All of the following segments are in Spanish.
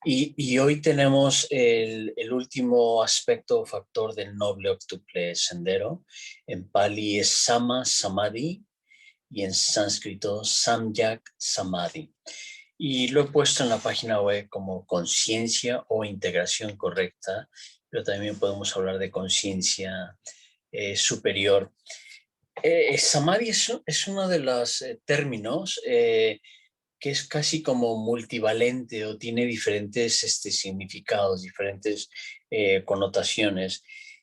Y hoy tenemos el último aspecto o factor del noble octuple sendero. En Pali es Sama Samadhi y en sánscrito Samyak Samadhi. Y lo he puesto en la página web como conciencia o integración correcta, pero también podemos hablar de conciencia superior. Samadhi es uno de los términos que es casi como multivalente o tiene diferentes significados, diferentes connotaciones.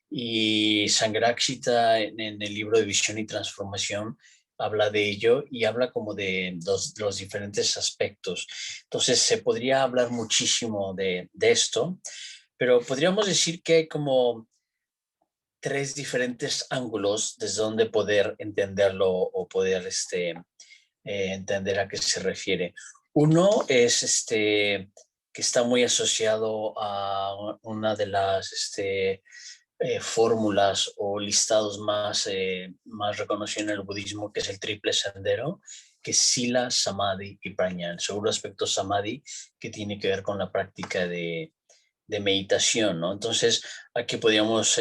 Y Sangharakshita en el libro de Visión y Transformación habla de ello y habla como de los diferentes aspectos. Entonces se podría hablar muchísimo de esto, pero podríamos decir que hay como tres diferentes ángulos desde donde poder entenderlo o poder entender a qué se refiere. Uno es que está muy asociado a una de las fórmulas o listados más reconocidos en el budismo, que es el triple sendero, que es Sila, Samadhi y Prajna. El segundo aspecto Samadhi, que tiene que ver con la práctica de meditación, ¿no? Entonces, aquí podríamos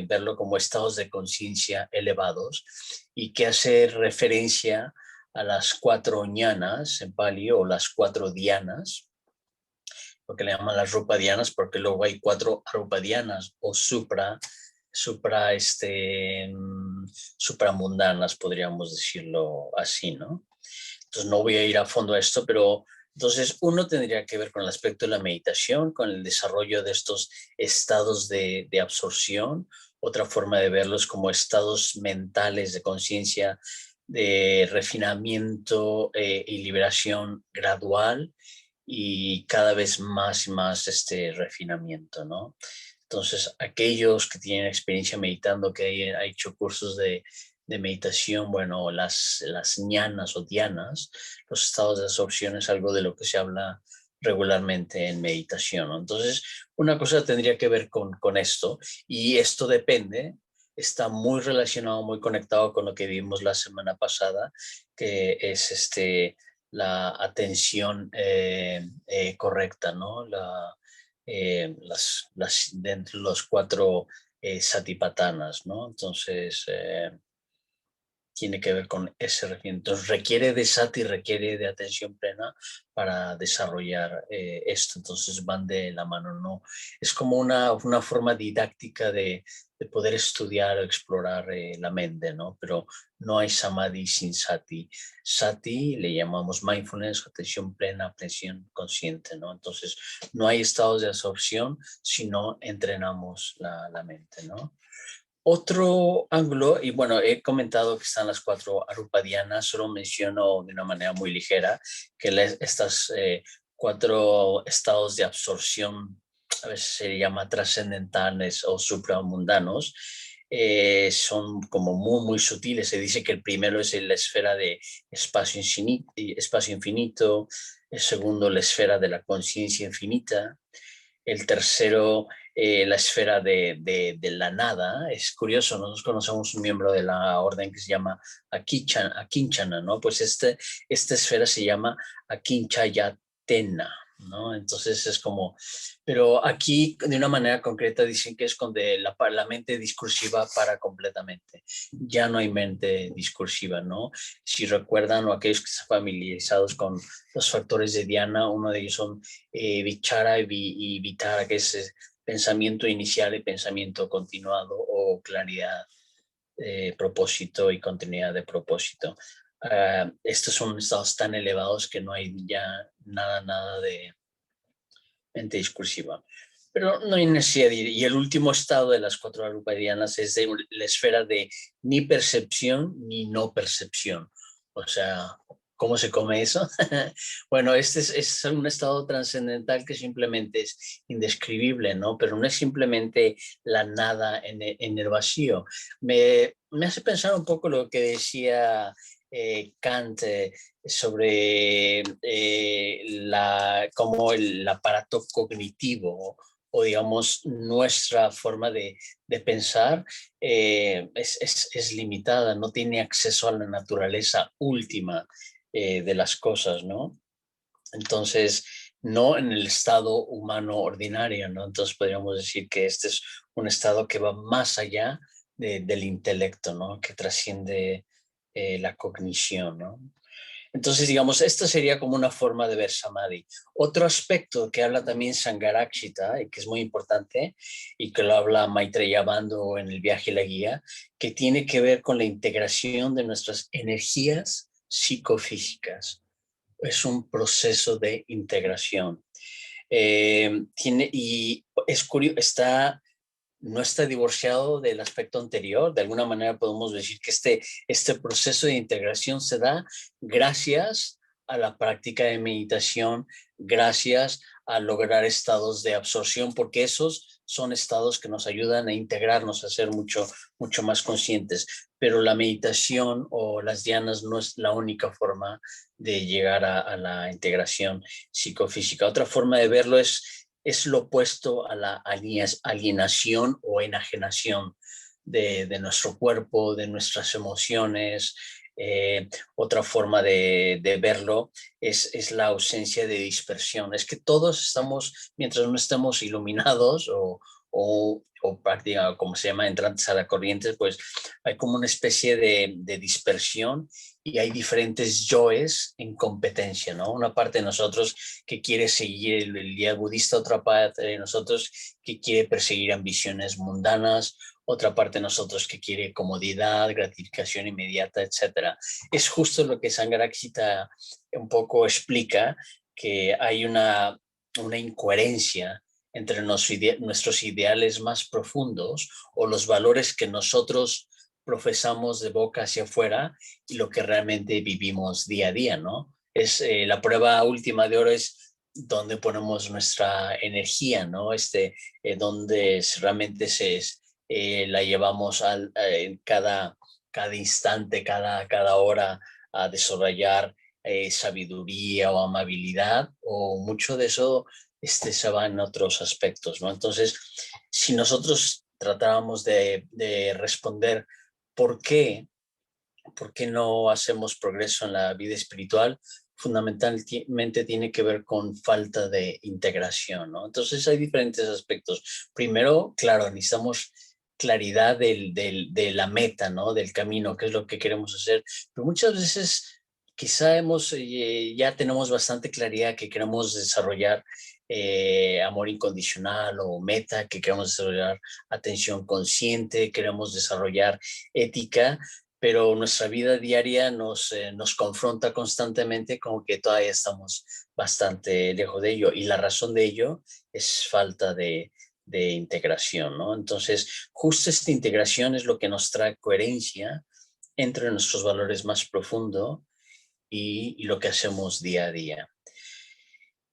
verlo como estados de conciencia elevados y que hace referencia a las cuatro ñanas en Pali o las cuatro dianas, porque le llaman las rupa dianas, porque luego hay cuatro arupa dianas o supramundanas, podríamos decirlo así, ¿no? Entonces no voy a ir a fondo a esto, pero entonces uno tendría que ver con el aspecto de la meditación, con el desarrollo de estos estados de absorción. Otra forma de verlos como estados mentales de conciencia, de refinamiento y liberación gradual y cada vez más y más refinamiento, ¿no? Entonces, aquellos que tienen experiencia meditando, que han hecho cursos de meditación, bueno, las ñanas o dianas, los estados de absorción es algo de lo que se habla regularmente en meditación, ¿no? Entonces, una cosa tendría que ver con esto y esto depende, está muy relacionado, muy conectado con lo que vimos la semana pasada, que es la atención correcta, ¿no? Dentro de los cuatro satipathanas, ¿no? Entonces, tiene que ver con ese refinamiento. Entonces, requiere de sati, requiere de atención plena para desarrollar esto. Entonces, van de la mano, ¿no? Es como una forma didáctica de poder estudiar o explorar la mente, ¿no? Pero no hay samadhi sin sati. Sati le llamamos mindfulness, atención plena, atención consciente, ¿no? Entonces, no hay estados de absorción si no entrenamos la mente, ¿no? Otro ángulo, y bueno, he comentado que están las cuatro arupadianas, solo menciono de una manera muy ligera que estas cuatro estados de absorción, a veces se llama trascendentales o supramundanos, son como muy, muy sutiles. Se dice que el primero es la esfera de espacio infinito, el segundo la esfera de la conciencia infinita, el tercero la esfera de la nada. Es curioso, nosotros conocemos un miembro de la orden que se llama Akinchana, ¿no? Pues esta esfera se llama Akinchayatena, ¿no? Entonces es como, pero aquí de una manera concreta dicen que es cuando la mente discursiva para completamente. Ya no hay mente discursiva, ¿no? Si recuerdan o aquellos que están familiarizados con los factores de Dhyana, uno de ellos son Vichara y Vitara, que es pensamiento inicial y pensamiento continuado o claridad, propósito y continuidad de propósito. Estos son estados tan elevados que no hay ya nada de mente discursiva. Pero no hay necesidad de ir. Y el último estado de las cuatro arupadianas es de la esfera de ni percepción ni no percepción. O sea, ¿cómo se come eso? Bueno, es un estado trascendental que simplemente es indescribible, ¿no? Pero no es simplemente la nada en el vacío. Me hace pensar un poco lo que decía Kant sobre cómo el aparato cognitivo o digamos nuestra forma de pensar es limitada, no tiene acceso a la naturaleza última de las cosas, ¿no? Entonces, no en el estado humano ordinario, ¿no? Entonces podríamos decir que este es un estado que va más allá del intelecto, ¿no? Que trasciende la cognición, ¿no? Entonces, digamos, esta sería como una forma de ver Samadhi. Otro aspecto que habla también Sangharakshita, y que es muy importante, y que lo habla Maitreya Bando en el viaje y la guía, que tiene que ver con la integración de nuestras energías psicofísicas. Es un proceso de integración. Y es curioso, no está divorciado del aspecto anterior. De alguna manera podemos decir que este proceso de integración se da gracias a la práctica de meditación, gracias a lograr estados de absorción, porque esos son estados que nos ayudan a integrarnos, a ser mucho más conscientes. Pero la meditación o las dhyanas no es la única forma de llegar a la integración psicofísica. Otra forma de verlo es lo opuesto a la alienación o enajenación de nuestro cuerpo, de nuestras emociones. Otra forma de verlo es la ausencia de dispersión. Es que todos estamos, mientras no estemos iluminados o práctica, como se llama, entrantes a la corriente, pues hay como una especie de dispersión y hay diferentes yoes en competencia, ¿no? Una parte de nosotros que quiere seguir el guía budista, otra parte de nosotros que quiere perseguir ambiciones mundanas, otra parte de nosotros que quiere comodidad, gratificación inmediata, etcétera. Es justo lo que Sangharakshita un poco explica, que hay una incoherencia entre nuestros ideales más profundos o los valores que nosotros profesamos de boca hacia afuera y lo que realmente vivimos día a día, ¿no? La prueba última de oro es donde ponemos nuestra energía, ¿no? Donde realmente la llevamos en cada instante, cada hora a desarrollar sabiduría o amabilidad, o mucho de eso se va en otros aspectos, ¿no? Entonces, si nosotros tratábamos de responder por qué no hacemos progreso en la vida espiritual, fundamentalmente tiene que ver con falta de integración, ¿no? Entonces hay diferentes aspectos. Primero, claro, necesitamos claridad de la meta, ¿no? Del camino, qué es lo que queremos hacer. Pero muchas veces quizá ya tenemos bastante claridad que queremos desarrollar amor incondicional o meta, que queremos desarrollar atención consciente, queremos desarrollar ética, pero nuestra vida diaria nos confronta constantemente con que todavía estamos bastante lejos de ello. Y la razón de ello es falta de integración, ¿no? Entonces, justo esta integración es lo que nos trae coherencia entre nuestros valores más profundos y lo que hacemos día a día.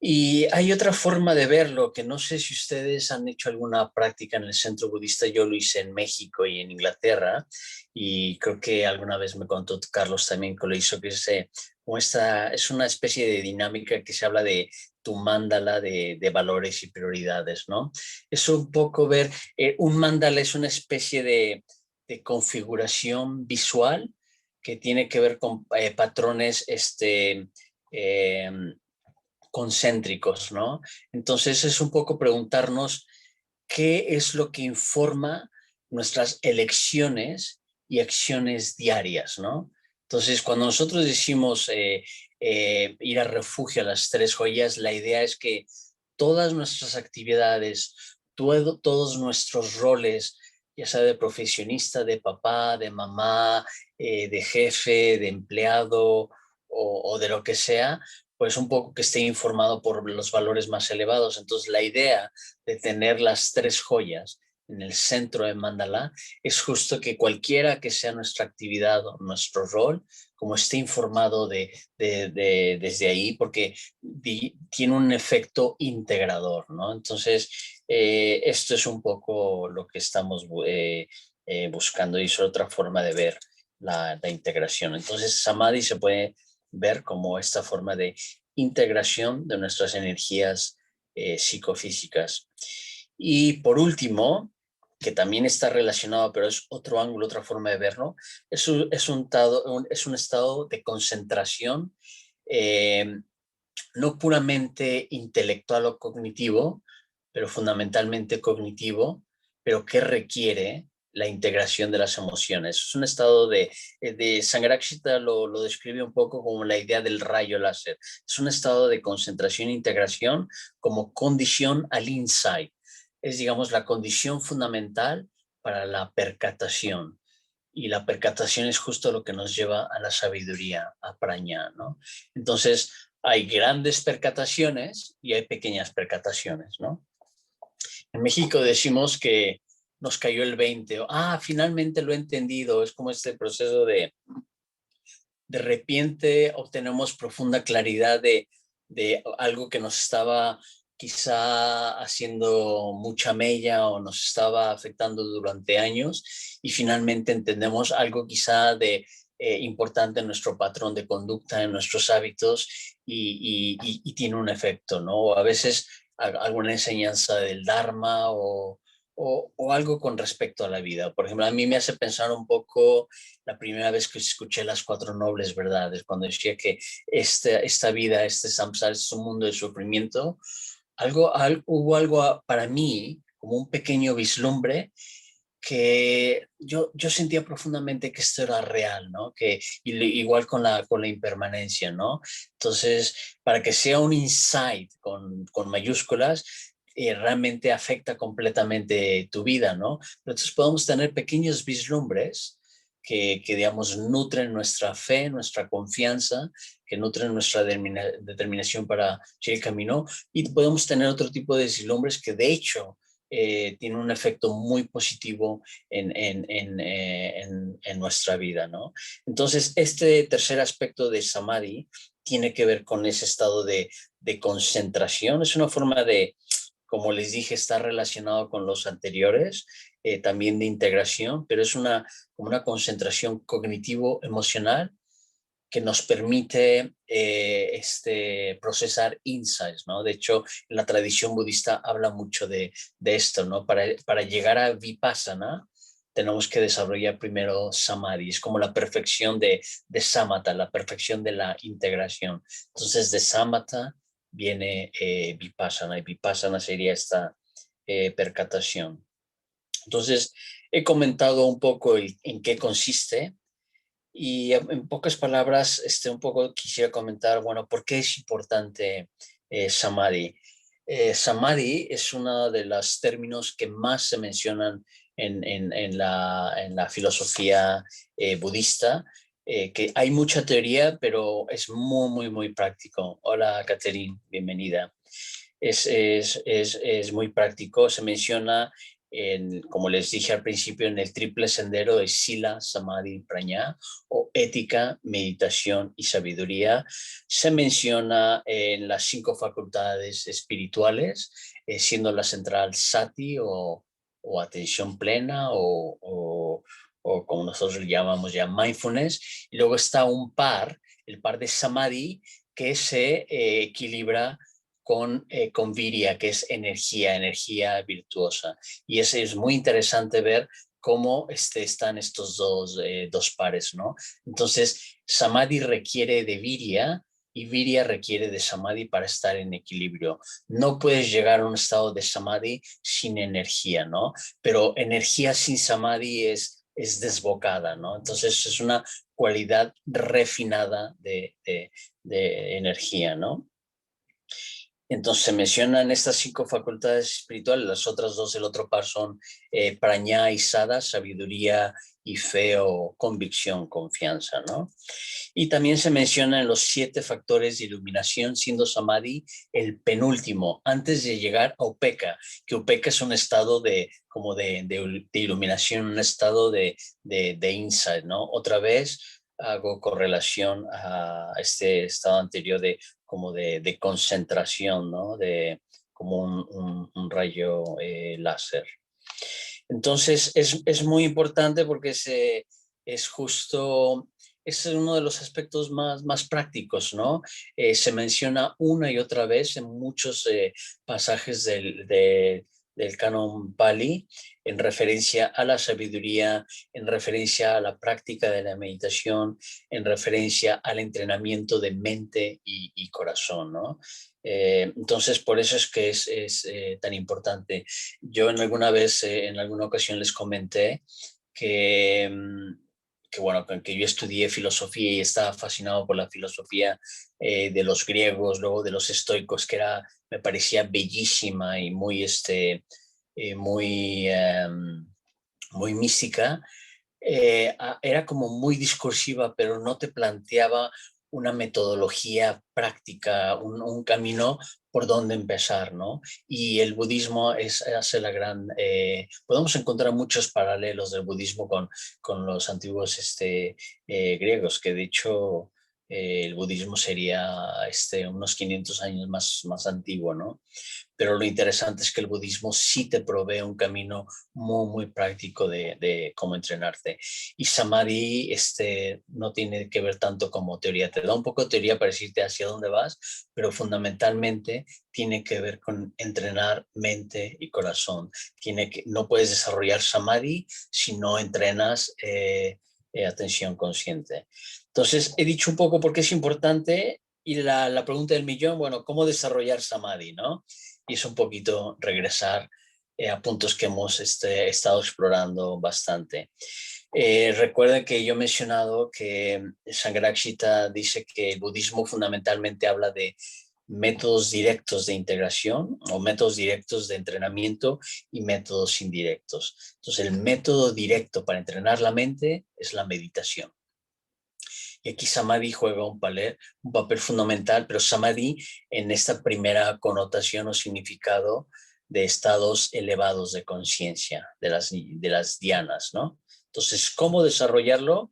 Y hay otra forma de verlo, que no sé si ustedes han hecho alguna práctica en el centro budista. Yo lo hice en México y en Inglaterra, y creo que alguna vez me contó Carlos también que lo hizo, que es una especie de dinámica que se habla de tu mandala de valores y prioridades, ¿no? Es un poco ver, un mandala es una especie de configuración visual que tiene que ver con patrones, eh, concéntricos, ¿no? Entonces es un poco preguntarnos qué es lo que informa nuestras elecciones y acciones diarias, ¿no? Entonces, cuando nosotros decimos ir a refugio a las tres joyas, la idea es que todas nuestras actividades, todos nuestros roles, ya sea de profesionista, de papá, de mamá, de jefe, de empleado o de lo que sea, pues un poco que esté informado por los valores más elevados. Entonces, la idea de tener las tres joyas en el centro de Mandala es justo que cualquiera que sea nuestra actividad o nuestro rol, como esté informado desde ahí, porque tiene un efecto integrador, ¿no? Entonces, esto es un poco lo que estamos buscando, y es otra forma de ver la integración. Entonces, Samadhi se puede ver como esta forma de integración de nuestras energías psicofísicas. Y por último, que también está relacionado, pero es otro ángulo, otra forma de verlo, es un estado de concentración, eh, no puramente intelectual o cognitivo, pero fundamentalmente cognitivo, pero que requiere la integración de las emociones. Es un estado de Sangharakshita lo describe un poco como la idea del rayo láser. Es un estado de concentración e integración como condición al insight. Es, digamos, la condición fundamental para la percatación. Y la percatación es justo lo que nos lleva a la sabiduría, a praña, ¿no? Entonces, hay grandes percataciones y hay pequeñas percataciones, ¿no? En México decimos que nos cayó el 20, o, finalmente lo he entendido, es como este proceso de repente obtenemos profunda claridad de algo que nos estaba quizá haciendo mucha mella o nos estaba afectando durante años y finalmente entendemos algo quizá de importante en nuestro patrón de conducta, en nuestros hábitos y tiene un efecto, ¿no? A veces alguna enseñanza del Dharma o algo con respecto a la vida. Por ejemplo, a mí me hace pensar un poco la primera vez que escuché las cuatro nobles verdades, cuando decía que esta vida, este samsara, es un mundo de sufrimiento, hubo algo para mí como un pequeño vislumbre que yo sentía profundamente que esto era real, ¿no? Que igual con la impermanencia, ¿no? Entonces, para que sea un insight con mayúsculas, realmente afecta completamente tu vida, ¿no? Entonces podemos tener pequeños vislumbres que, digamos, nutren nuestra fe, nuestra confianza, que nutren nuestra determinación para seguir el camino y podemos tener otro tipo de vislumbres que de hecho tiene un efecto muy positivo en nuestra vida, ¿no? Entonces, este tercer aspecto de Samadhi tiene que ver con ese estado de concentración. Es una forma de, como les dije, está relacionado con los anteriores, también de integración, pero es como una concentración cognitivo-emocional que nos permite procesar insights, ¿no? De hecho, la tradición budista habla mucho de esto, ¿no? Para llegar a Vipassana, tenemos que desarrollar primero Samadhi, es como la perfección de Samatha, la perfección de la integración. Entonces, de Samatha viene Vipassana, y Vipassana sería esta percatación. Entonces, he comentado un poco en qué consiste, y en pocas palabras, un poco quisiera comentar, bueno, ¿por qué es importante Samadhi? Samadhi es uno de los términos que más se mencionan en la filosofía budista, que hay mucha teoría, pero es muy, muy, muy práctico. Hola, Catherine, bienvenida. Es muy práctico, se menciona, como les dije al principio, en el triple sendero de Sila, Samadhi, Praña, o ética, meditación y sabiduría. Se menciona en las 5 facultades espirituales, siendo la central Sati o atención plena o como nosotros le llamamos ya mindfulness. Y luego está el par de Samadhi, que se equilibra con Virya, que es energía virtuosa. Y es muy interesante ver cómo están estos dos pares, ¿no? Entonces, Samadhi requiere de Virya y Virya requiere de Samadhi para estar en equilibrio. No puedes llegar a un estado de Samadhi sin energía, ¿no? Pero energía sin Samadhi es desbocada, ¿no? Entonces, es una cualidad refinada de energía, ¿no? Entonces se mencionan estas 5 facultades espirituales, las otras 2 del otro par son prañá y sada, sabiduría y fe o convicción, confianza, ¿no? Y también se mencionan los 7 factores de iluminación, siendo samadhi el penúltimo, antes de llegar a upeka, que upeka es un estado como de iluminación, un estado de insight, ¿no? Otra vez hago correlación a este estado anterior como de concentración, ¿no? Como un rayo láser. Entonces, es muy importante porque es justo, es uno de los aspectos más prácticos, ¿no? Se menciona una y otra vez en muchos pasajes del canon Pali, en referencia a la sabiduría, en referencia a la práctica de la meditación, en referencia al entrenamiento de mente y corazón, ¿no? Entonces, por eso es que es tan importante. Yo en alguna ocasión les comenté que, bueno, que yo estudié filosofía y estaba fascinado por la filosofía de los griegos, luego de los estoicos, que me parecía bellísima y muy, muy, muy mística. Era como muy discursiva, pero no te planteaba una metodología práctica, un camino por donde empezar, ¿no? Y el budismo hace la gran... podemos encontrar muchos paralelos del budismo con los antiguos griegos, que de hecho el budismo sería unos 500 años más antiguo, ¿no? Pero lo interesante es que el budismo sí te provee un camino muy práctico de cómo entrenarte. Y Samadhi no tiene que ver tanto como teoría, te da un poco de teoría para decirte hacia dónde vas, pero fundamentalmente tiene que ver con entrenar mente y corazón. No puedes desarrollar Samadhi si no entrenas atención consciente. Entonces, he dicho un poco por qué es importante y la pregunta del millón, bueno, ¿cómo desarrollar Samadhi, no? Y es un poquito regresar a puntos que hemos estado explorando bastante. Recuerden que yo he mencionado que Sangharakshita dice que el budismo fundamentalmente habla de métodos directos de integración o métodos directos de entrenamiento y métodos indirectos. Entonces, el método directo para entrenar la mente es la meditación. Y aquí Samadhi juega un papel fundamental, pero Samadhi en esta primera connotación o significado de estados elevados de conciencia, de las dhyanas, ¿no? Entonces, ¿cómo desarrollarlo?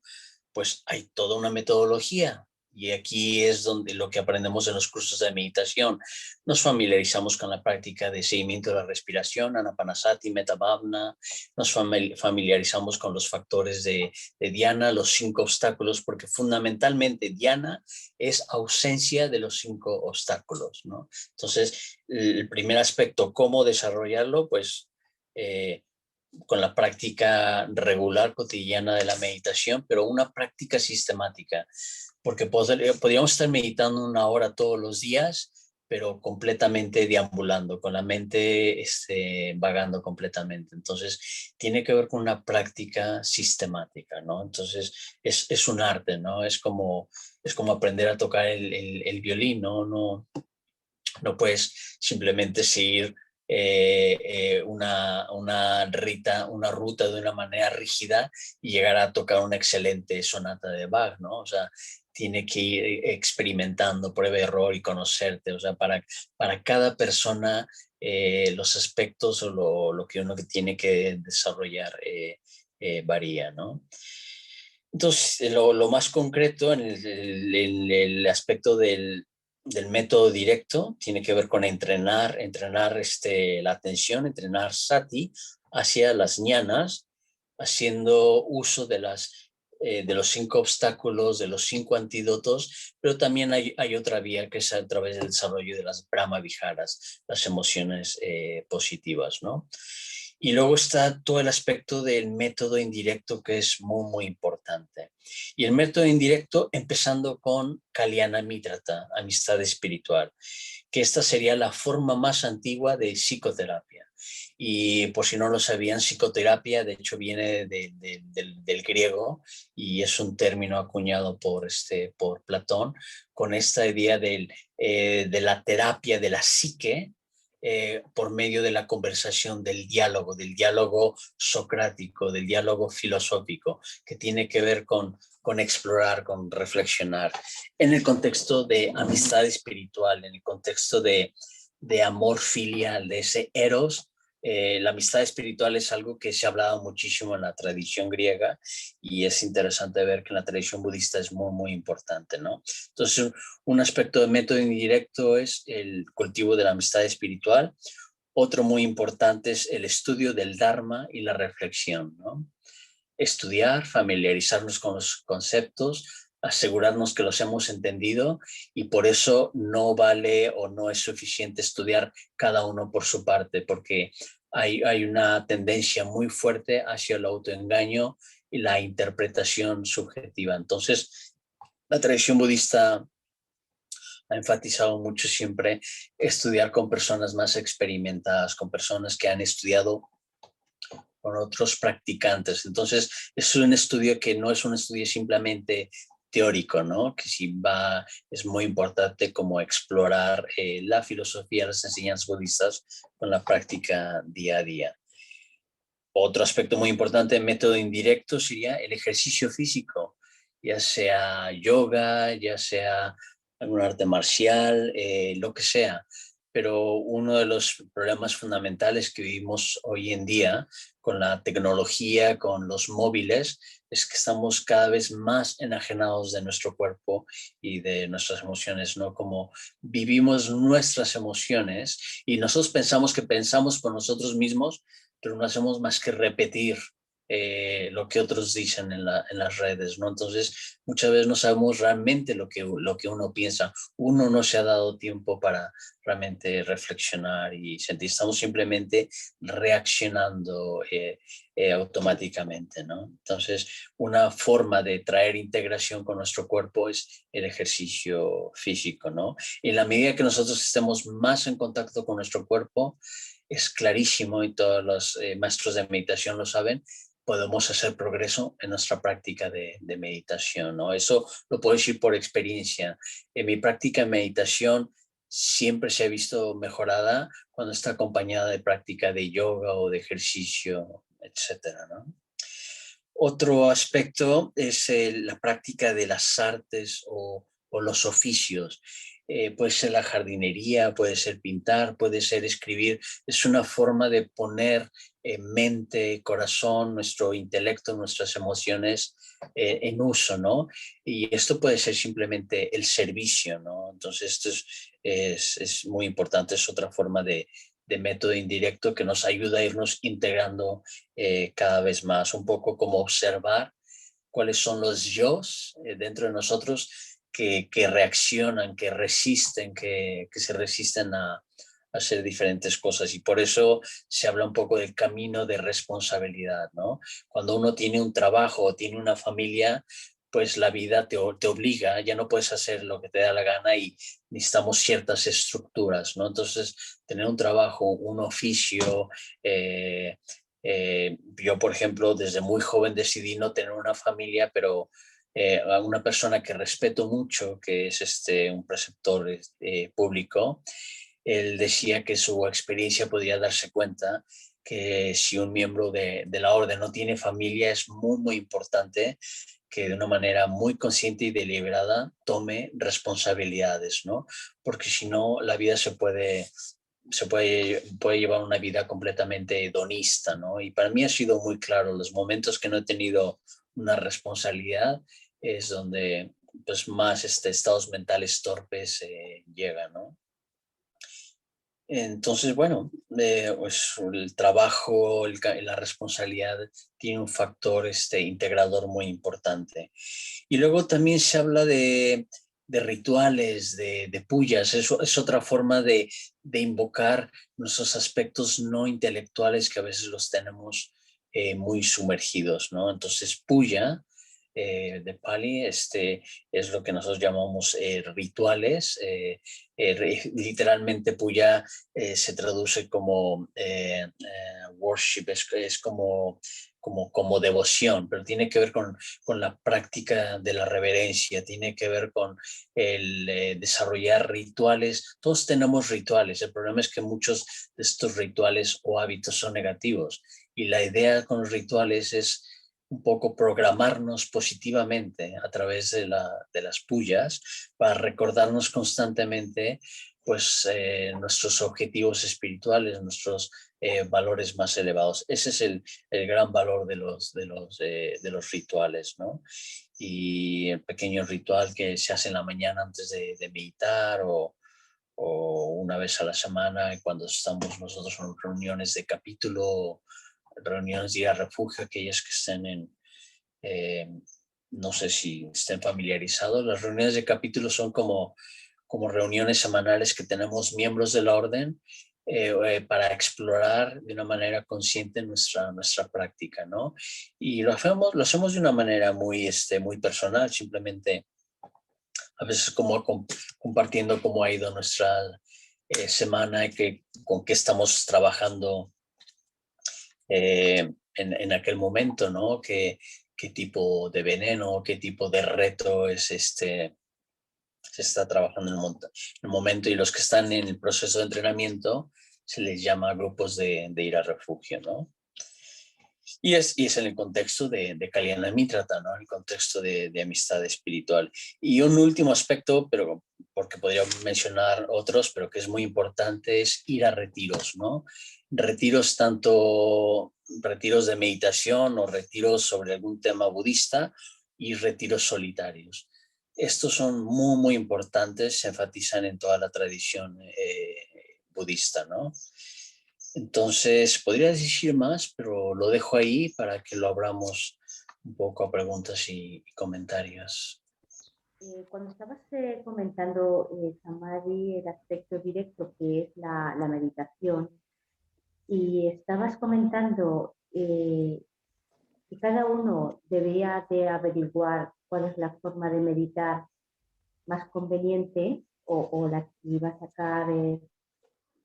Pues hay toda una metodología. Y aquí es donde lo que aprendemos en los cursos de meditación. Nos familiarizamos con la práctica de seguimiento de la respiración, Anapanasati, Metta Bhavana. Nos familiarizamos con los factores de dhyana, los 5 obstáculos, porque fundamentalmente dhyana es ausencia de los 5 obstáculos, ¿no? Entonces, el primer aspecto, ¿cómo desarrollarlo? Pues con la práctica regular, cotidiana de la meditación, pero una práctica sistemática, porque podríamos estar meditando 1 hora todos los días, pero completamente deambulando, con la mente vagando completamente. Entonces, tiene que ver con una práctica sistemática, ¿no? Entonces, es un arte, ¿no? Es como aprender a tocar el violín, ¿no? No puedes simplemente seguir una ruta de una manera rígida y llegar a tocar una excelente sonata de Bach, ¿no? O sea, tiene que ir experimentando, prueba y error y conocerte. O sea, para cada persona los aspectos o lo que uno tiene que desarrollar varía, ¿no? Entonces, lo más concreto en el aspecto del método directo tiene que ver con entrenar la atención, entrenar sati hacia las ñanas, haciendo uso de los 5 obstáculos, de los 5 antídotos, pero también hay otra vía que es a través del desarrollo de las Brahma Viharas, las emociones positivas, ¿no? Y luego está todo el aspecto del método indirecto que es muy importante. Y el método indirecto empezando con Kalyana Mitrata, amistad espiritual, que esta sería la forma más antigua de psicoterapia. Y por si no lo sabían, psicoterapia de hecho viene del griego y es un término acuñado por Platón con esta idea de la terapia de la psique por medio de la conversación, del diálogo socrático, del diálogo filosófico, que tiene que ver con explorar, con reflexionar, en el contexto de amistad espiritual, en el contexto de amor filial, de ese eros. La amistad espiritual es algo que se ha hablado muchísimo en la tradición griega y es interesante ver que en la tradición budista es muy importante, ¿no? Entonces, un aspecto de método indirecto es el cultivo de la amistad espiritual. Otro muy importante es el estudio del Dharma y la reflexión, ¿no? Estudiar, familiarizarnos con los conceptos, asegurarnos que los hemos entendido y por eso no vale o no es suficiente estudiar cada uno por su parte, porque hay una tendencia muy fuerte hacia el autoengaño y la interpretación subjetiva. Entonces, la tradición budista ha enfatizado mucho siempre estudiar con personas más experimentadas, con personas que han estudiado con otros practicantes. Entonces, es un estudio que no es un estudio simplemente teórico, ¿no? Que sí es muy importante como explorar la filosofía, las enseñanzas budistas con la práctica día a día. Otro aspecto muy importante del método indirecto sería el ejercicio físico, ya sea yoga, ya sea algún arte marcial, lo que sea. Pero uno de los problemas fundamentales que vivimos hoy en día con la tecnología, con los móviles, es que estamos cada vez más enajenados de nuestro cuerpo y de nuestras emociones, ¿no? Como vivimos nuestras emociones y nosotros pensamos que pensamos por nosotros mismos, pero no hacemos más que repetir lo que otros dicen en las redes, ¿no? Entonces, muchas veces no sabemos realmente lo que uno piensa. Uno no se ha dado tiempo para realmente reflexionar y sentir. Estamos simplemente reaccionando automáticamente, ¿no? Entonces, una forma de traer integración con nuestro cuerpo es el ejercicio físico, ¿no? Y en la medida que nosotros estemos más en contacto con nuestro cuerpo, es clarísimo y todos los maestros de meditación lo saben, podemos hacer progreso en nuestra práctica de meditación, ¿no? Eso lo puedo decir por experiencia. En mi práctica de meditación siempre se ha visto mejorada cuando está acompañada de práctica de yoga o de ejercicio, etcétera, ¿no? Otro aspecto es la práctica de las artes o los oficios. Puede ser la jardinería, puede ser pintar, puede ser escribir. Es una forma de poner mente, corazón, nuestro intelecto, nuestras emociones en uso, ¿no? Y esto puede ser simplemente el servicio, ¿no? Entonces, esto es muy importante, es otra forma de método indirecto que nos ayuda a irnos integrando cada vez más, un poco como observar cuáles son los yos dentro de nosotros que reaccionan, que resisten, que se resisten a hacer diferentes cosas. Y por eso se habla un poco del camino de responsabilidad, ¿no? Cuando uno tiene un trabajo o tiene una familia, pues la vida te obliga, ya no puedes hacer lo que te da la gana y necesitamos ciertas estructuras, ¿no? Entonces, tener un trabajo, un oficio, yo, por ejemplo, desde muy joven decidí no tener una familia, pero a una persona que respeto mucho, que es un preceptor público, él decía que su experiencia podía darse cuenta que si un miembro de la orden no tiene familia, es muy, muy importante que de una manera muy consciente y deliberada tome responsabilidades, ¿no? Porque si no, la vida puede llevar una vida completamente hedonista, ¿no? Y para mí ha sido muy claro, los momentos que no he tenido una responsabilidad es donde pues más estados mentales torpes llegan, ¿no? Entonces, bueno, pues el trabajo, la responsabilidad tiene un factor integrador muy importante. Y luego también se habla de rituales, de pullas, eso es otra forma de invocar nuestros aspectos no intelectuales que a veces los tenemos muy sumergidos, ¿no? Entonces, puya de Pali, es lo que nosotros llamamos rituales. Literalmente puya se traduce como worship, es como devoción, pero tiene que ver con la práctica de la reverencia, tiene que ver con el desarrollar rituales. Todos tenemos rituales, el problema es que muchos de estos rituales o hábitos son negativos y la idea con los rituales es un poco programarnos positivamente a través de las pullas para recordarnos constantemente pues nuestros objetivos espirituales, nuestros valores más elevados. Ese es el gran valor de los rituales, ¿no? Y el pequeño ritual que se hace en la mañana antes de meditar o una vez a la semana cuando estamos nosotros en reuniones de capítulo, reuniones de ir a refugio, aquellas que estén eh, no sé si estén familiarizados, las reuniones de capítulo son como reuniones semanales que tenemos miembros de la orden para explorar de una manera consciente nuestra práctica, ¿no? Y lo hacemos de una manera muy personal, simplemente a veces como compartiendo cómo ha ido nuestra semana y con qué estamos trabajando en aquel momento, ¿no? Qué tipo de veneno, qué tipo de reto se está trabajando en el momento, y los que están en el proceso de entrenamiento se les llama grupos de ir a refugio, ¿no? Y es en el contexto de Kalyana Mitrata, ¿no? En el contexto de amistad espiritual. Y un último aspecto, pero porque podría mencionar otros, pero que es muy importante, es ir a retiros, ¿no? Retiros, tanto retiros de meditación o retiros sobre algún tema budista, y retiros solitarios. Estos son muy importantes, se enfatizan en toda la tradición budista, ¿no? Entonces, podría decir más, pero lo dejo ahí para que lo abramos un poco a preguntas y comentarios. Cuando estabas comentando, Samadhi, el aspecto directo que es la meditación, y estabas comentando que cada uno debía de averiguar cuál es la forma de meditar más conveniente o la que iba a sacar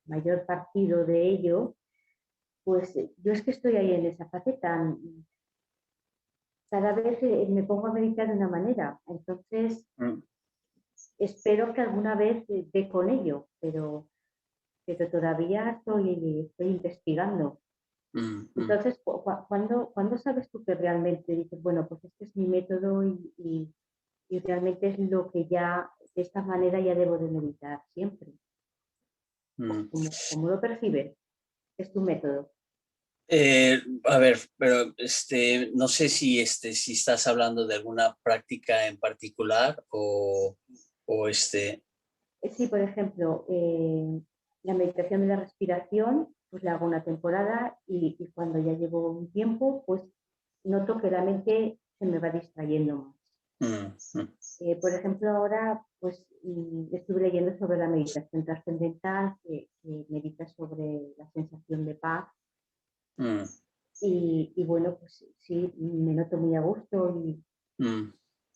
mayor partido de ello, pues yo es que estoy ahí en esa faceta. Cada vez me pongo a meditar de una manera, entonces Mm, espero que alguna vez dé con ello, pero todavía estoy investigando. mm, mm. Entonces, ¿cuándo sabes tú que realmente dices, bueno, pues este es mi método y realmente es lo que ya, de esta manera ya debo de meditar siempre? Mm. ¿Cómo lo percibes? Es tu método. A ver, pero no sé si estás hablando de alguna práctica en particular o. Sí, por ejemplo, la meditación de la respiración, pues la hago una temporada y cuando ya llevo un tiempo, pues noto que la mente se me va distrayendo más. Mm, mm, Por ejemplo, ahora pues estuve leyendo sobre la meditación trascendental, que medita sobre la sensación de paz mm, y bueno, pues sí, me noto muy a gusto, mm.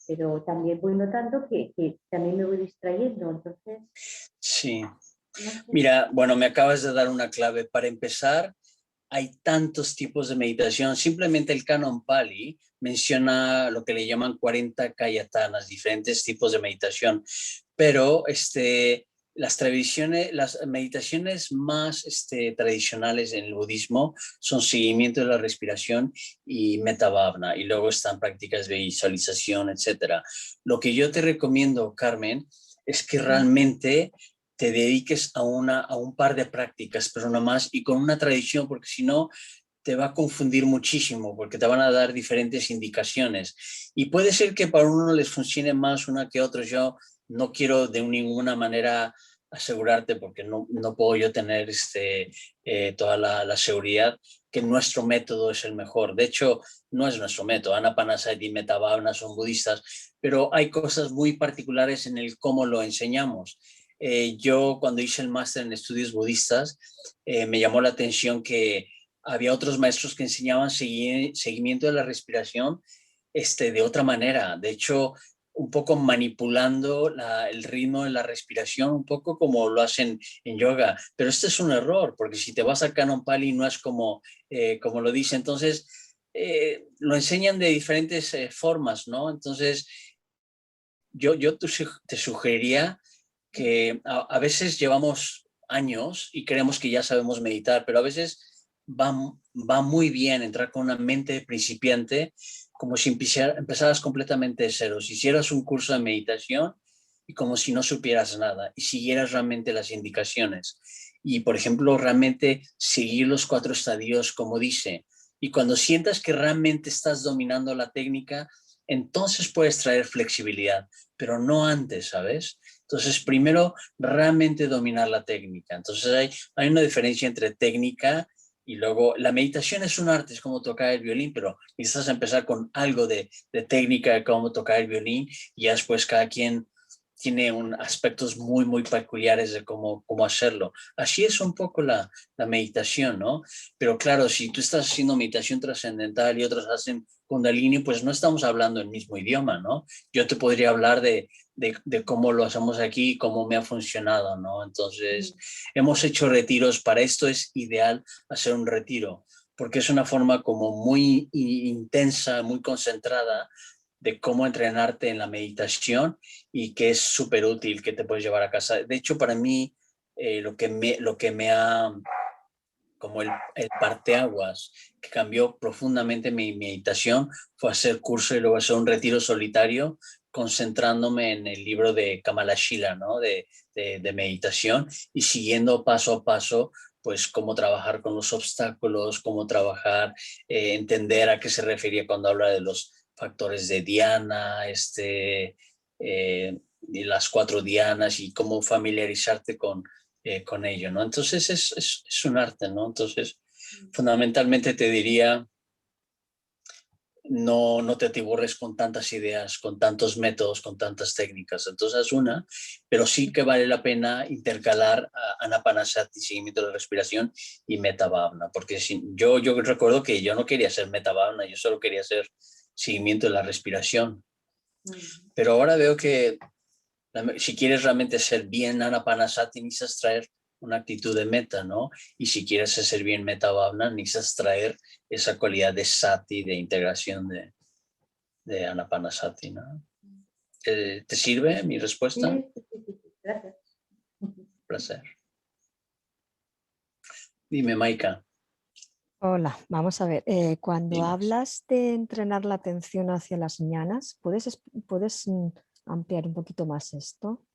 pero también voy notando que también me voy distrayendo, entonces, Sí. no sé. Mira, bueno, me acabas de dar una clave. Para empezar, hay tantos tipos de meditación. Simplemente el Canon Pali menciona lo que le llaman 40 kayatanas, diferentes tipos de meditación. Pero las meditaciones más tradicionales en el budismo son seguimiento de la respiración y metta bhavana, y luego están prácticas de visualización, etcétera. Lo que yo te recomiendo, Carmen, es que realmente te dediques a un par de prácticas, pero no más, y con una tradición, porque si no te va a confundir muchísimo, porque te van a dar diferentes indicaciones. Y puede ser que para uno les funcione más una que otra. Yo no quiero de ninguna manera asegurarte, porque no puedo yo tener toda la seguridad que nuestro método es el mejor. De hecho, no es nuestro método. Anapanasati y Metta Bhavana son budistas, pero hay cosas muy particulares en el cómo lo enseñamos. Yo cuando hice el máster en estudios budistas, me llamó la atención que había otros maestros que enseñaban seguimiento de la respiración de otra manera. De hecho, un poco manipulando el ritmo de la respiración, un poco como lo hacen en yoga. Pero este es un error, porque si te vas a Canon Pali no es como lo dice. Entonces, lo enseñan de diferentes formas, ¿no? Entonces, yo te sugeriría que a veces llevamos años y creemos que ya sabemos meditar, pero a veces va muy bien entrar con una mente de principiante, como si empezaras completamente de cero. Si hicieras un curso de meditación y como si no supieras nada y siguieras realmente las indicaciones. Y, por ejemplo, realmente seguir los 4 estadios como dice. Y cuando sientas que realmente estás dominando la técnica, entonces puedes traer flexibilidad, pero no antes, ¿sabes? Entonces, primero, realmente dominar la técnica. Entonces, hay una diferencia entre técnica y luego la meditación es un arte, es como tocar el violín, pero necesitas empezar con algo de técnica de cómo tocar el violín y ya después cada quien tiene aspectos muy, muy peculiares de cómo hacerlo. Así es un poco la meditación, ¿no? Pero claro, si tú estás haciendo meditación trascendental y otros hacen Kundalini, pues no estamos hablando el mismo idioma, ¿no? Yo te podría hablar de cómo lo hacemos aquí y cómo me ha funcionado, ¿no? Entonces, hemos hecho retiros. Para esto es ideal hacer un retiro, porque es una forma como muy intensa, muy concentrada de cómo entrenarte en la meditación y que es súper útil, que te puedes llevar a casa. De hecho, para mí, lo que me ha como el parteaguas que cambió profundamente mi meditación fue hacer curso y luego hacer un retiro solitario concentrándome en el libro de Kamala Shila, ¿no? De meditación y siguiendo paso a paso pues cómo trabajar con los obstáculos, cómo trabajar, entender a qué se refería cuando habla de los factores de Dhyana, y las 4 Dhyanas y cómo familiarizarte con ello, ¿no? Entonces es un arte, ¿no? Entonces, fundamentalmente te diría, no te atiborres con tantas ideas, con tantos métodos, con tantas técnicas. Entonces es una, pero sí que vale la pena intercalar a Anapanasati, seguimiento de la respiración, y Metta Bhavana, porque yo recuerdo que yo no quería hacer Metta Bhavana, yo solo quería hacer seguimiento de la respiración. Pero ahora veo que si quieres realmente ser bien Anapanasati, necesitas traer una actitud de meta, ¿no? Y si quieres ser bien Metta Bhavana, necesitas traer esa cualidad de sati, de integración de Anapanasati, ¿no? ¿Te sirve mi respuesta? Sí, sí, sí, sí, sí, gracias. Placer. Dime, Maika. Hola, vamos a ver. Cuando Dime. hablas de entrenar la atención hacia las ñanas, ¿puedes ampliar un poquito más esto?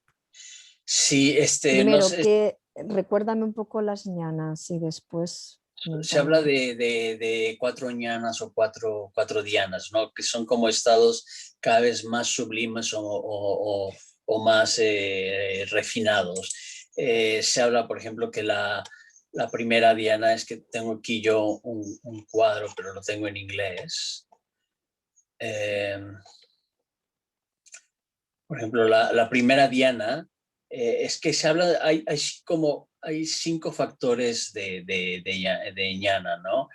Sí, no Primero, sé, recuérdame un poco las ñanas y después se habla comentamos. de 4 ñanas o cuatro dianas, ¿no? Que son como estados cada vez más sublimes o más refinados. Se habla, por ejemplo, que la primera diana es que tengo aquí yo un cuadro, pero lo tengo en inglés. Eh, por ejemplo, la primera diana es que se habla, hay 5 factores de ñana, ¿no?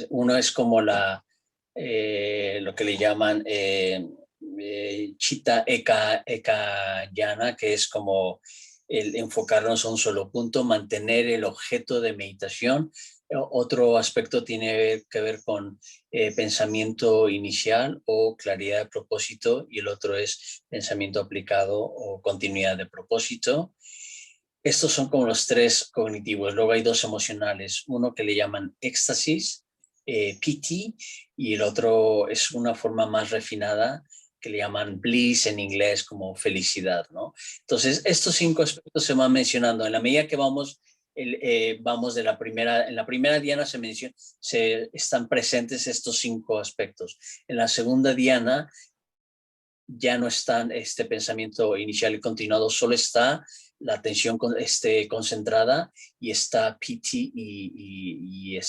Uno es como lo que le llaman Chitta Eka Yana, que es como el enfocarnos a un solo punto, mantener el objeto de meditación. Otro aspecto tiene que ver con pensamiento inicial o claridad de propósito, y el otro es pensamiento aplicado o continuidad de propósito. Estos son como los 3 cognitivos. Luego hay 2 emocionales, uno que le llaman éxtasis, piti, y el otro es una forma más refinada que le llaman bliss en inglés, como felicidad, ¿no? Entonces, estos 5 aspectos se van mencionando. En la medida que vamos vamos en la primera diana están presentes estos 5 aspectos. En la segunda diana ya no está este pensamiento inicial y continuado, solo está la atención concentrada y está piti y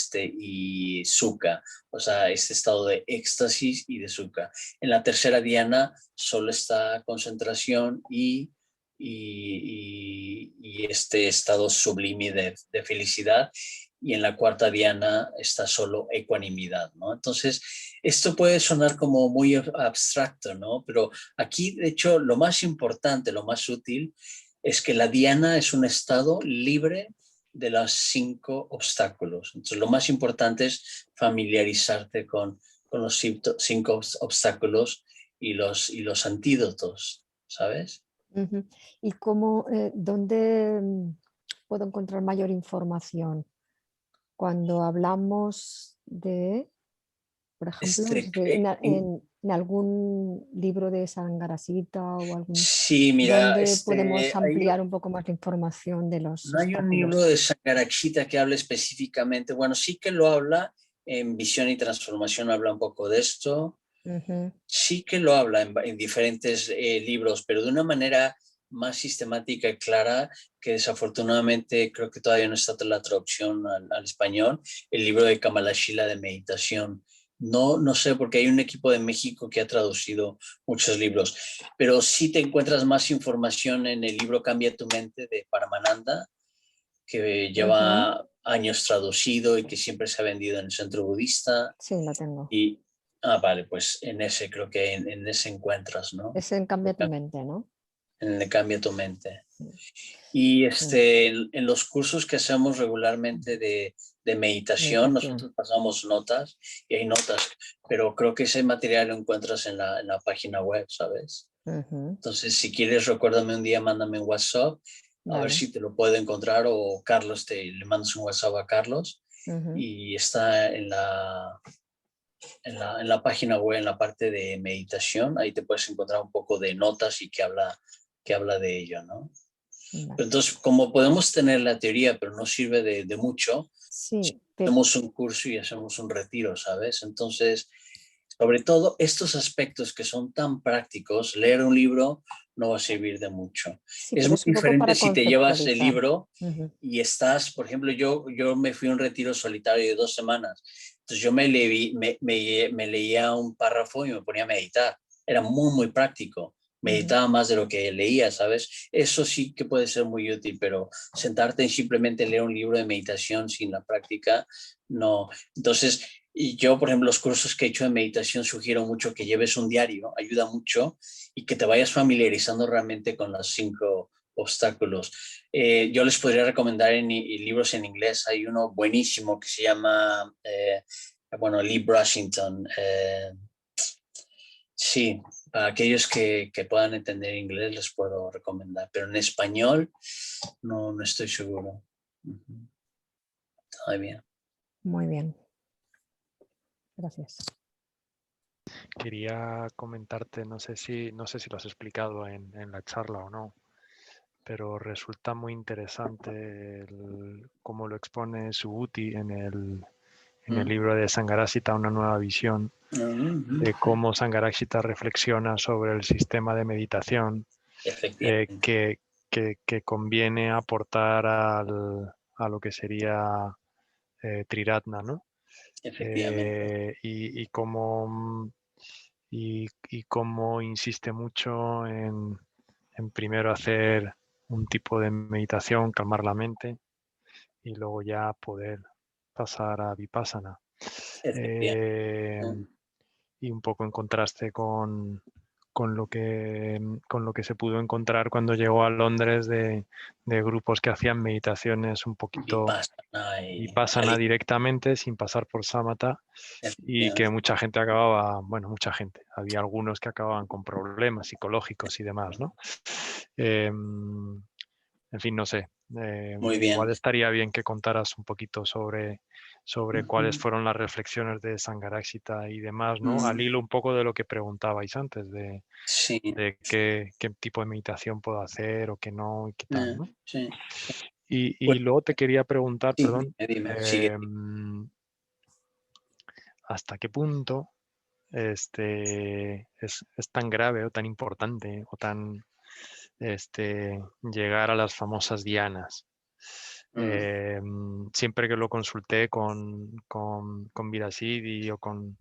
sukha, o sea, este estado de éxtasis y de sukha. En la tercera diana solo está concentración y este estado sublime de felicidad, y en la cuarta diana está solo ecuanimidad, ¿no? Entonces, esto puede sonar como muy abstracto, ¿no? Pero aquí, de hecho, lo más importante, lo más útil, es que la diana es un estado libre de los 5 obstáculos. Entonces, lo más importante es familiarizarte con los 5 obstáculos y los antídotos, ¿sabes? Ujú. ¿Y dónde puedo encontrar mayor información? Cuando hablamos de, por ejemplo, Este, en algún libro de Sangarasita o algún, sí, mira, donde podemos ampliar un poco más la información de los no hay un libro obstáculos. de Sangharakshita que hable específicamente, bueno, sí que lo habla, en Visión y Transformación habla un poco de esto, Ujú, sí que lo habla en diferentes libros, pero de una manera más sistemática y clara, que desafortunadamente creo que todavía no está la traducción al español, el libro de Kamalashila de meditación. No sé, porque hay un equipo de México que ha traducido muchos libros, pero sí te encuentras más información en el libro Cambia tu mente de Paramananda, que lleva años traducido y que siempre se ha vendido en el centro budista. Sí, lo tengo. Y, vale, pues en ese creo que en ese encuentras, ¿no? Es en Cambia tu mente, ¿no? En el Cambia tu mente. Y en los cursos que hacemos regularmente de meditación, nosotros pasamos notas y hay notas, pero creo que ese material lo encuentras en la página web, ¿sabes? Entonces, si quieres, recuérdame un día, mándame un WhatsApp, a ver si te lo puedo encontrar, o Carlos, le mandas un WhatsApp a Carlos y está en la página web, en la parte de meditación, ahí te puedes encontrar un poco de notas y que habla de ello, ¿no? Pero entonces, como podemos tener la teoría, pero no sirve de mucho, sí, hacemos un curso y hacemos un retiro, ¿sabes? Entonces, sobre todo estos aspectos que son tan prácticos, leer un libro no va a servir de mucho. Sí, es pero muy es un poco diferente para si te llevas el conceptualizar. libro y estás, por ejemplo, yo me fui a un retiro solitario de 2 semanas, entonces yo me leía un párrafo y me ponía a meditar. Era muy, muy práctico. Meditaba más de lo que leía, ¿sabes? Eso sí que puede ser muy útil, pero sentarte y simplemente leer un libro de meditación sin la práctica, no. Entonces, y yo, por ejemplo, los cursos que he hecho de meditación sugiero mucho que lleves un diario, ayuda mucho, y que te vayas familiarizando realmente con los 5 obstáculos. Yo les podría recomendar libros en inglés. Hay uno buenísimo que se llama, Lee Brushington. Sí, para aquellos que puedan entender inglés les puedo recomendar, pero en español no estoy seguro. Muy bien. Muy bien. Gracias. Quería comentarte, no sé si lo has explicado en la charla o no, pero resulta muy interesante cómo lo expone Subhuti en el libro de Sangharakshita, Una nueva visión, de cómo Sangharakshita reflexiona sobre el sistema de meditación que conviene aportar a lo que sería Triratna, ¿no? Efectivamente. Y cómo insiste mucho en primero hacer un tipo de meditación, calmar la mente, y luego ya poder pasar a Vipassana. Y un poco en contraste con lo que se pudo encontrar cuando llegó a Londres de grupos que hacían meditaciones un poquito Vipassana directamente, sin pasar por Samatha, y que mucha gente había algunos que acababan con problemas psicológicos y demás, ¿no? En fin, no sé. Muy bien. Igual estaría bien que contaras un poquito sobre cuáles fueron las reflexiones de Sangharakshita y demás, ¿no? Al hilo un poco de lo que preguntabais antes, de qué tipo de meditación puedo hacer o qué no y qué tal, ¿no? Sí. Y luego te quería preguntar, perdón, sigue. ¿hasta qué punto es tan grave o tan importante o tan llegar a las famosas dhyanas? Siempre que lo consulté con Virasiddhi o con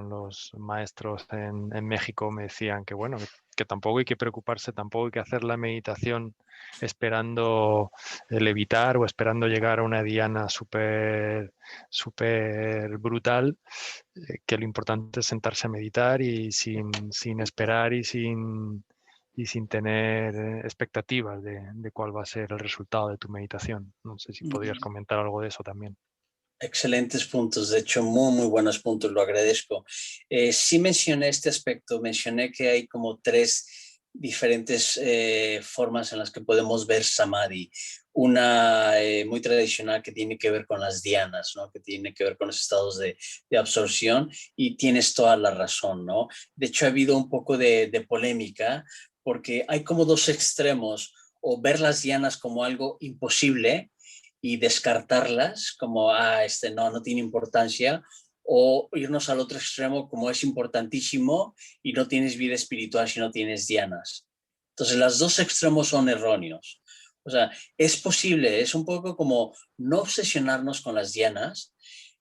los maestros en México, me decían que bueno, que tampoco hay que preocuparse, tampoco hay que hacer la meditación esperando levitar o esperando llegar a una dhyana súper brutal, que lo importante es sentarse a meditar y sin esperar y sin tener expectativas de cuál va a ser el resultado de tu meditación. No sé si podrías comentar algo de eso también. Excelentes puntos, de hecho muy, muy buenos puntos, lo agradezco. Sí mencioné este aspecto, mencioné que hay como 3 diferentes formas en las que podemos ver Samadhi. Una muy tradicional que tiene que ver con las dhyanas, ¿no? Que tiene que ver con los estados de absorción, y tienes toda la razón, ¿no? De hecho ha habido un poco de polémica porque hay como 2 extremos, o ver las dhyanas como algo imposible y descartarlas como, no tiene importancia, o irnos al otro extremo como es importantísimo y no tienes vida espiritual si no tienes dhyanas. Entonces, los dos extremos son erróneos. O sea, es posible, es un poco como no obsesionarnos con las dianas,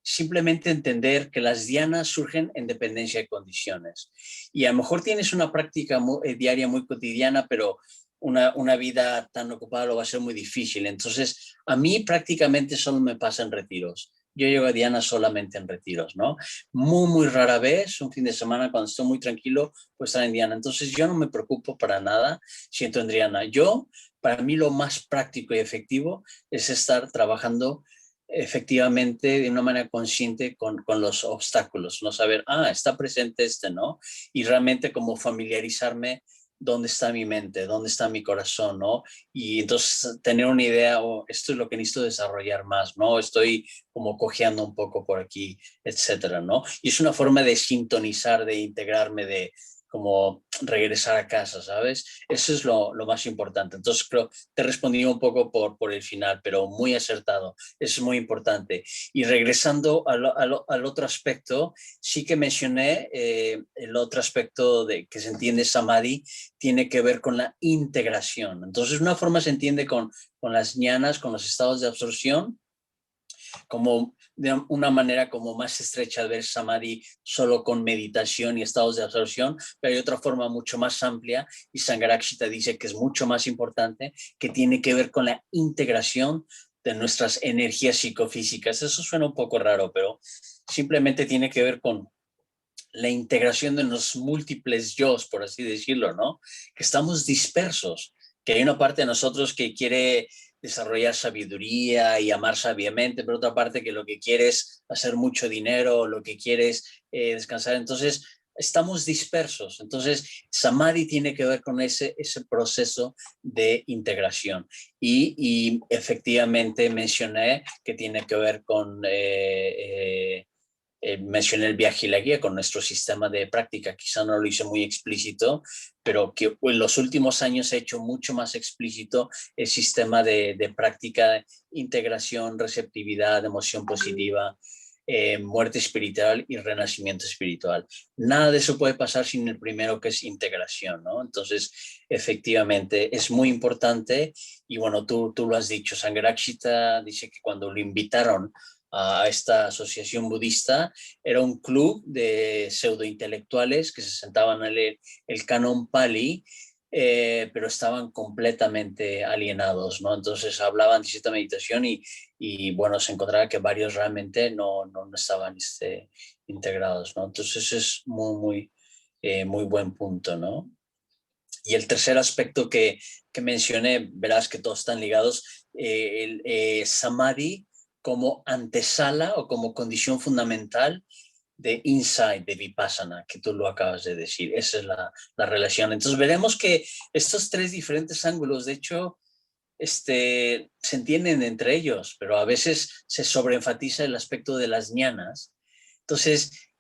simplemente entender que las dianas surgen en dependencia de condiciones. Y a lo mejor tienes una práctica diaria muy cotidiana, pero una vida tan ocupada lo va a ser muy difícil. Entonces, a mí prácticamente solo me pasa en retiros. Yo llego a Diana solamente en retiros, ¿no? Muy, muy rara vez, un fin de semana cuando estoy muy tranquilo, pues estar en Diana. Entonces yo no me preocupo para nada si entro en Diana. Para mí lo más práctico y efectivo es estar trabajando efectivamente de una manera consciente con los obstáculos, no saber, está presente ¿no? Y realmente como familiarizarme dónde está mi mente, dónde está mi corazón, ¿no? Y entonces tener una idea, esto es lo que necesito desarrollar más, ¿no? Estoy como cojeando un poco por aquí, etcétera, ¿no? Y es una forma de sintonizar, de integrarme, de como regresar a casa, ¿sabes? Eso es lo más importante. Entonces creo, te respondí un poco por el final, pero muy acertado. Eso es muy importante. Y regresando al otro aspecto, sí que mencioné el otro aspecto de que se entiende Samadhi, tiene que ver con la integración. Entonces, una forma se entiende con las jnanas, con los estados de absorción, como de una manera como más estrecha de ver Samadhi solo con meditación y estados de absorción, pero hay otra forma mucho más amplia y Sangharakshita dice que es mucho más importante, que tiene que ver con la integración de nuestras energías psicofísicas. Eso suena un poco raro, pero simplemente tiene que ver con la integración de los múltiples yo, por así decirlo, ¿no? Que estamos dispersos, que hay una parte de nosotros que quiere desarrollar sabiduría y amar sabiamente, pero otra parte que lo que quiere es hacer mucho dinero, lo que quiere es descansar. Entonces, estamos dispersos. Entonces, Samadhi tiene que ver con ese proceso de integración. Y efectivamente mencioné que tiene que ver con... mencioné el viaje y la guía con nuestro sistema de práctica. Quizá no lo hice muy explícito, pero que en los últimos años he hecho mucho más explícito el sistema de práctica, integración, receptividad, emoción positiva, muerte espiritual y renacimiento espiritual. Nada de eso puede pasar sin el primero, que es integración, ¿no? Entonces, efectivamente, es muy importante. Y bueno, tú lo has dicho, Sangharakshita dice que cuando lo invitaron a esta asociación budista, era un club de pseudointelectuales que se sentaban a leer el canon Pali, pero estaban completamente alienados, ¿no? Entonces hablaban de cierta meditación y bueno, se encontraba que varios realmente no estaban integrados, ¿no? Entonces eso es muy buen punto, ¿no? Y el tercer aspecto que mencioné, verás que todos están ligados, el Samadhi como antesala o como condición fundamental de insight, de vipassana, que tú lo acabas de decir. Esa es la relación. Entonces veremos que estos tres diferentes ángulos, de hecho, se entienden entre ellos, pero a veces se sobreenfatiza el aspecto de las jnanas. Entonces,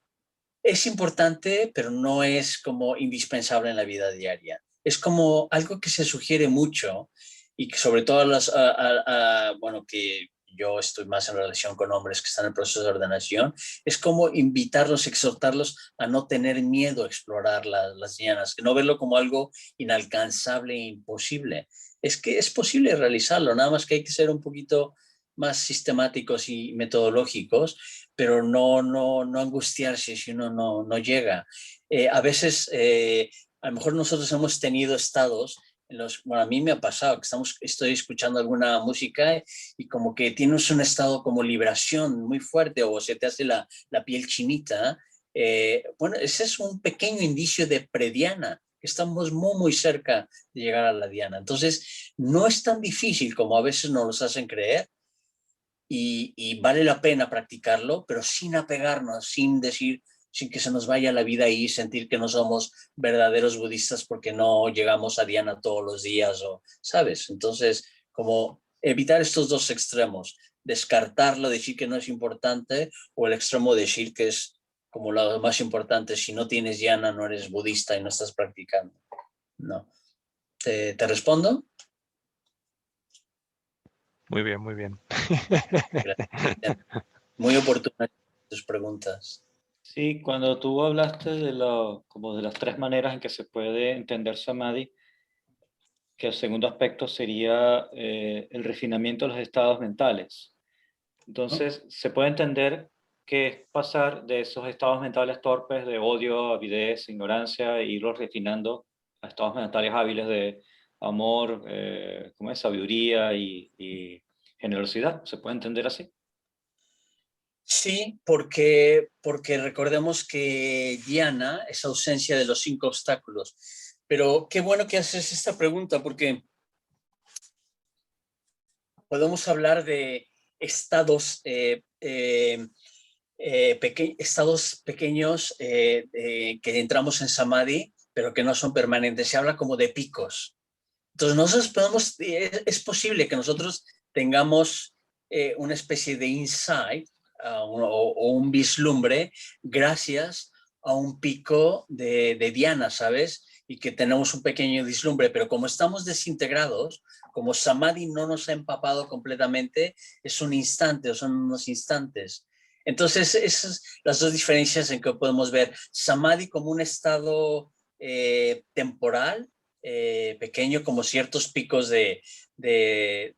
es importante, pero no es como indispensable en la vida diaria. Es como algo que se sugiere mucho y que sobre todo bueno, que yo estoy más en relación con hombres que están en el proceso de ordenación, es como invitarlos, exhortarlos a no tener miedo a explorar las jnanas, que no verlo como algo inalcanzable e imposible. Es que es posible realizarlo, nada más que hay que ser un poquito más sistemáticos y metodológicos, pero no angustiarse si uno no llega. A veces, a lo mejor nosotros hemos tenido estados en los, bueno, a mí me ha pasado que estoy escuchando alguna música y como que tienes un estado como liberación muy fuerte o se te hace la piel chinita. Bueno, ese es un pequeño indicio de prediana. Estamos muy cerca de llegar a la diana. Entonces, no es tan difícil como a veces nos los hacen creer. Y vale la pena practicarlo, pero sin apegarnos, sin que se nos vaya la vida ahí, sentir que no somos verdaderos budistas porque no llegamos a Diana todos los días, ¿sabes? Entonces, como evitar estos dos extremos, descartarlo, decir que no es importante, o el extremo decir que es como lo más importante, si no tienes Diana no eres budista y no estás practicando. No. ¿Te respondo? Muy bien, muy bien. Gracias. Muy oportunas tus preguntas. Sí, cuando tú hablaste como de las tres maneras en que se puede entender Samadhi, que el segundo aspecto sería el refinamiento de los estados mentales. Entonces, se puede entender que es pasar de esos estados mentales torpes de odio, avidez, ignorancia, e irlos refinando a estados mentales hábiles de amor, ¿cómo es? Sabiduría y generosidad. ¿Se puede entender así? Sí, porque recordemos que Diana es ausencia de los 5 obstáculos. Pero qué bueno que haces esta pregunta, porque podemos hablar de estados, estados pequeños que entramos en Samadhi, pero que no son permanentes. Se habla como de picos. Entonces nosotros podemos, es posible que nosotros tengamos una especie de insight o un vislumbre gracias a un pico de Diana, ¿sabes? Y que tenemos un pequeño vislumbre, pero como estamos desintegrados, como Samadhi no nos ha empapado completamente, es un instante o son unos instantes. Entonces, esas son las dos diferencias en que podemos ver Samadhi como un estado temporal, pequeño, como ciertos picos de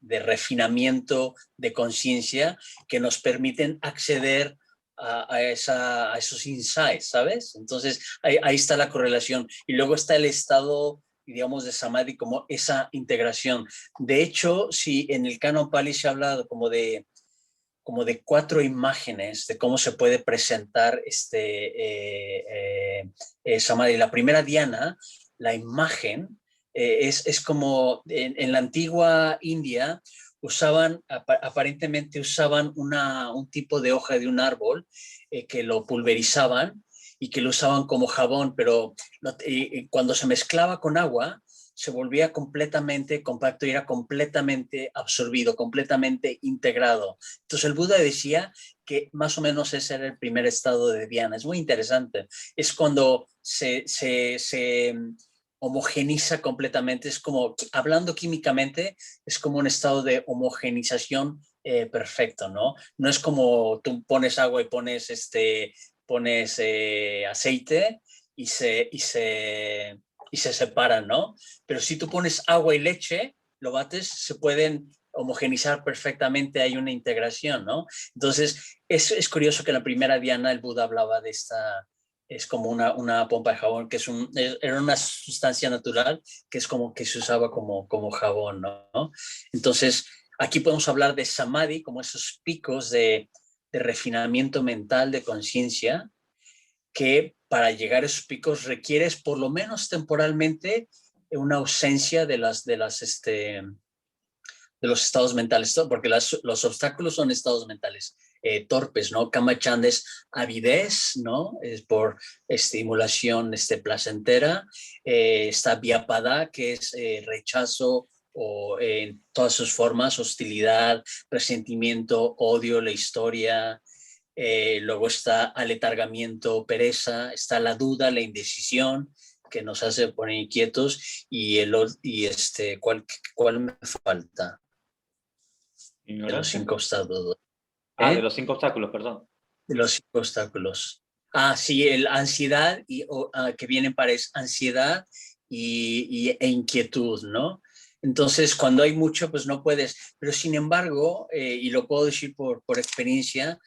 refinamiento de conciencia que nos permiten acceder a esos insights, ¿sabes? Entonces, ahí está la correlación. Y luego está el estado, digamos, de Samadhi como esa integración. De hecho, si en el Canon Pali se ha hablado como de 4 imágenes de cómo se puede presentar Samadhi. La primera Diana, la imagen, es como en la antigua India aparentemente usaban un tipo de hoja de un árbol que lo pulverizaban y que lo usaban como jabón, pero cuando se mezclaba con agua, se volvía completamente compacto y era completamente absorbido, completamente integrado. Entonces el Buda decía que más o menos ese era el primer estado de Diana. Es muy interesante. Es cuando se homogeniza completamente, es como, hablando químicamente, es como un estado de homogenización perfecto, ¿no? No es como tú pones agua y pones aceite y se separan, ¿no? Pero si tú pones agua y leche, lo bates, se pueden homogenizar perfectamente, hay una integración, ¿no? Entonces, es curioso que en la primera Diana el Buda hablaba de es como una pompa de jabón, que era una sustancia natural que es como que se usaba como jabón, ¿no? Entonces, aquí podemos hablar de Samadhi, como esos picos de refinamiento mental, de conciencia, que para llegar a esos picos requieres por lo menos temporalmente una ausencia de los estados mentales, porque los obstáculos son estados mentales torpes, ¿no? Kama Chanda es avidez, ¿no? Es por estimulación placentera. Está Vyapada, que es rechazo o en todas sus formas, hostilidad, resentimiento, odio, la historia. Luego está aletargamiento, pereza, está la duda, la indecisión, que nos hace poner inquietos, ¿cuál me falta? De los Ignorancia. 5 obstáculos. De los 5 obstáculos, perdón. De los 5 obstáculos. Sí, la ansiedad que vienen para es ansiedad e inquietud, ¿no? Entonces, cuando hay mucho, pues no puedes. Pero sin embargo, y lo puedo decir por experiencia,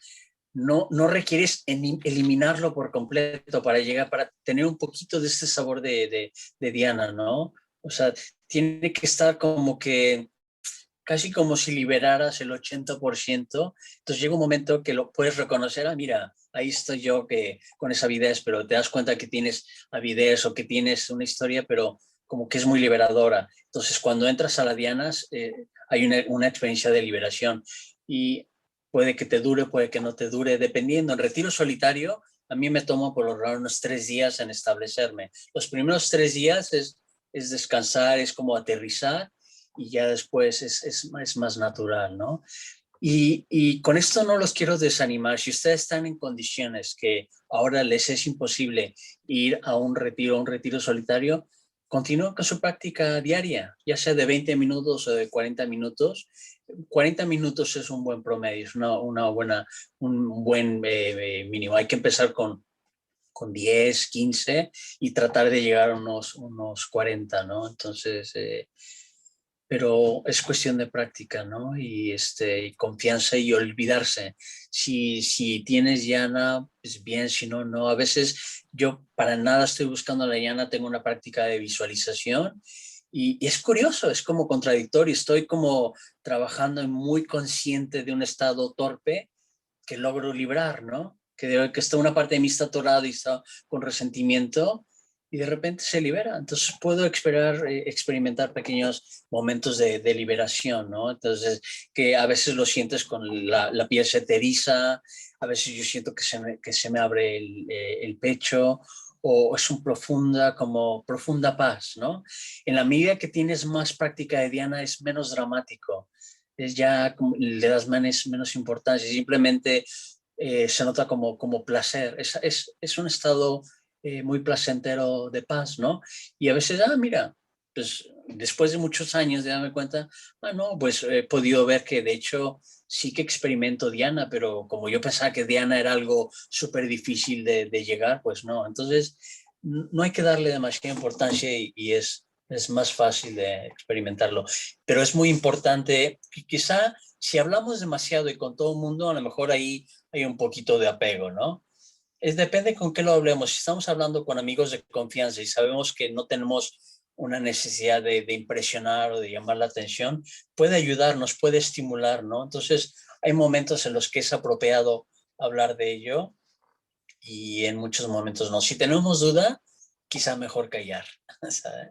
no requieres eliminarlo por completo para tener un poquito de este sabor de Diana, ¿no? O sea, tiene que estar como que casi como si liberaras el 80%. Entonces llega un momento que lo puedes reconocer, mira, ahí estoy yo con esa avidez, pero te das cuenta que tienes avidez o que tienes una historia, pero como que es muy liberadora. Entonces cuando entras a la Dianas hay una experiencia de liberación y puede que te dure, puede que no te dure, dependiendo. En retiro solitario, a mí me toma por lo raro unos 3 días en establecerme. Los primeros 3 días es descansar, es como aterrizar, y ya después es más natural, ¿no? Y con esto no los quiero desanimar. Si ustedes están en condiciones que ahora les es imposible ir a un retiro solitario, continúen con su práctica diaria, ya sea de 20 minutos o de 40 minutos. 40 minutos es un buen promedio, es un buen mínimo. Hay que empezar con 10, 15 y tratar de llegar a unos 40, ¿no? Entonces, pero es cuestión de práctica, ¿no? Y confianza y olvidarse. Si tienes llana, pues bien, si no, no. A veces yo para nada estoy buscando la llana, tengo una práctica de visualización y es curioso, es como contradictorio. Estoy como trabajando muy consciente de un estado torpe que logro librar, ¿no? Que está una parte de mí está atorada y está con resentimiento y de repente se libera. Entonces puedo experimentar pequeños momentos de liberación, ¿no? Entonces, que a veces lo sientes con la piel se te eriza, a veces yo siento que se me abre el pecho, o es un profunda paz, ¿no? En la medida que tienes más práctica de Dhyana es menos dramático, es ya le das menos importancia, simplemente se nota como placer, es un estado muy placentero de paz, ¿no? Y a veces, mira, pues después de muchos años de darme cuenta, no, pues he podido ver que de hecho sí que experimento Dhyana, pero como yo pensaba que Dhyana era algo súper difícil de llegar, pues no. Entonces, no hay que darle demasiada importancia y es más fácil de experimentarlo. Pero es muy importante, quizá si hablamos demasiado y con todo el mundo, a lo mejor ahí hay un poquito de apego, ¿no? Depende con qué lo hablemos. Si estamos hablando con amigos de confianza y sabemos que no tenemos una necesidad de impresionar o de llamar la atención, puede ayudarnos, puede estimular, ¿no? Entonces, hay momentos en los que es apropiado hablar de ello y en muchos momentos no. Si tenemos duda, quizá mejor callar, ¿sabes?